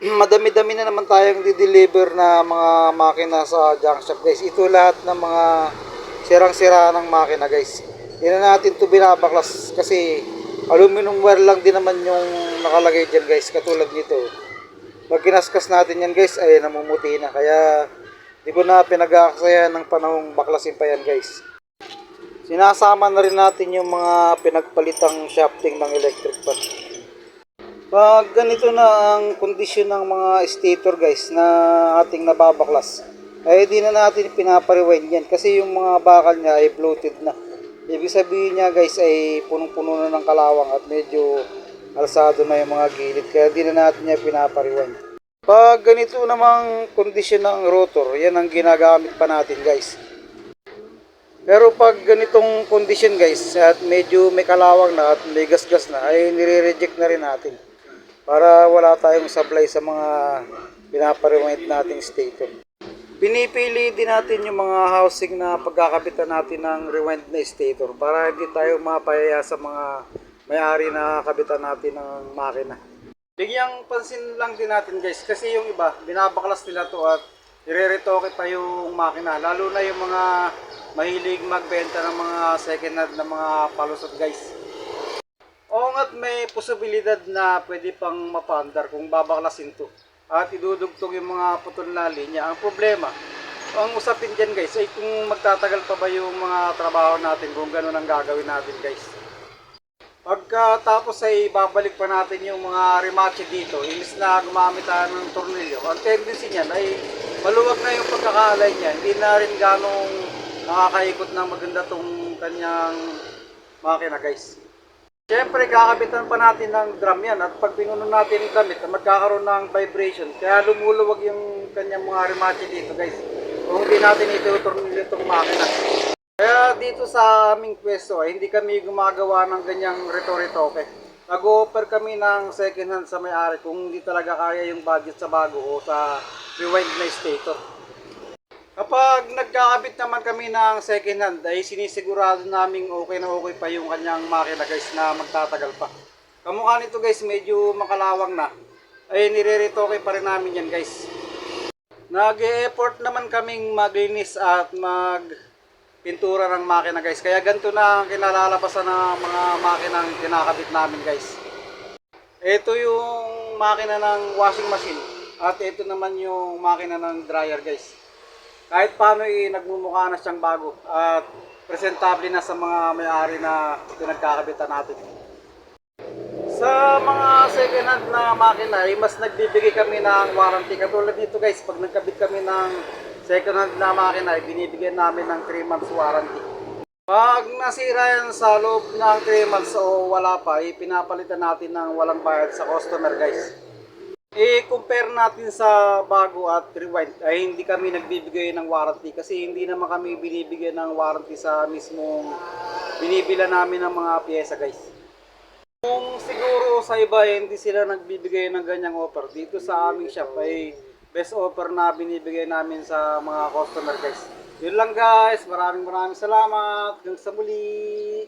Madami-dami na naman tayong di-deliver na mga makina sa junk shop guys. Ito lahat ng mga sirang-sira ng makina guys. Hindi na natin ito binabaklas kasi aluminum wire lang din naman yung nakalagay dyan guys. Katulad nito. Pag kinaskas natin yan guys ay namumuti na. Kaya di ko na pinag-aaksayan ng panahong baklasin pa yan guys. Sinasama na rin natin yung mga pinagpalitang shafting ng electric fan. Pag ganito na ang kondisyon ng mga stator guys na ating nababaklas, ay di na natin pinapariwind yan kasi yung mga bakal niya ay bloated na. Ibig sabihin niya guys ay punong-puno na ng kalawang at medyo alsado na yung mga gilid kaya di na natin niya pinapariwind. Pag ganito namang kondisyon ng rotor, yan ang ginagamit pa natin guys. Pero pag ganitong kondisyon guys at medyo may kalawang na at may gasgas na ay nire-reject na rin natin para wala tayong supply sa mga pinaparewind nating stator. Pinipili din natin yung mga housing na pagkakabitan natin ng rewind na stator para hindi tayo mapayaya sa mga may-ari na kabitan natin ng makina. Bigyang pansin lang din natin guys kasi yung iba binabaklas nila to at nire-retoke pa yung makina, lalo na yung mga mahilig magbenta ng mga second hand na mga palusot guys. Oo nga't may posibilidad na pwede pang mapaandar kung babaklasin to at idudugtong yung mga putol na linya. Ang problema, ang usapin dyan guys ay kung magtatagal pa ba yung mga trabaho natin kung gano'n ang gagawin natin guys. Pagkatapos ay babalik pa natin yung mga remache dito, imbis na gumamit tayo ng tornilyo. Ang tendency niyan ay maluwag na yung pagkakaalay niya, hindi na rin ganong nakakaikot ng maganda tong kanyang makina guys. Siyempre, kakabitan pa natin ng drum yan at pag pinuno natin yung damit, magkakaroon ng vibration. Kaya lumuluwag yung kanyang mga remache dito guys. Kung hindi natin ituturnil itong makina. Kaya dito sa aming pwesto ay hindi kami gumagawa ng ganyang rito-ritoke. Nag-o-offer kami ng second hand sa may-ari kung hindi talaga kaya yung budget sa bago o sa rewind na stator. Kapag nagkakabit naman kami ng second hand ay sinisigurado naming okay na okay pa yung kanyang makina guys na magtatagal pa. Kamukha nito guys medyo makalawang na ay nire-retoke pa rin namin yan guys. Nag-e-effort naman kaming maglinis at magpintura ng makina guys. Kaya ganito na ang kinalalabasan ng mga makinang kinakabit namin guys. Ito yung makina ng washing machine at ito naman yung makina ng dryer guys. Kahit paano nagmumukha na siyang bago at presentable na sa mga may-ari na pinagkakabitan natin. Sa mga second hand na makina ay mas nagbibigay kami ng warranty. Katulad dito guys, pag nagkabit kami ng second hand na makina ay binibigyan namin ng 3 months warranty. Pag nasira yan sa loob ng 3 months o wala pa, pinapalitan natin ng walang bayad sa customer guys. I-compare natin sa bago at rewind ay hindi kami nagbibigay ng warranty kasi hindi naman kami binibigyan ng warranty sa mismong binibila namin ng mga pyesa guys. Kung siguro sa iba ay hindi sila nagbibigay ng ganyang offer, dito sa aming shop ay best offer na binibigay namin sa mga customer guys. Yun lang guys, maraming salamat. Hanggang sa muli.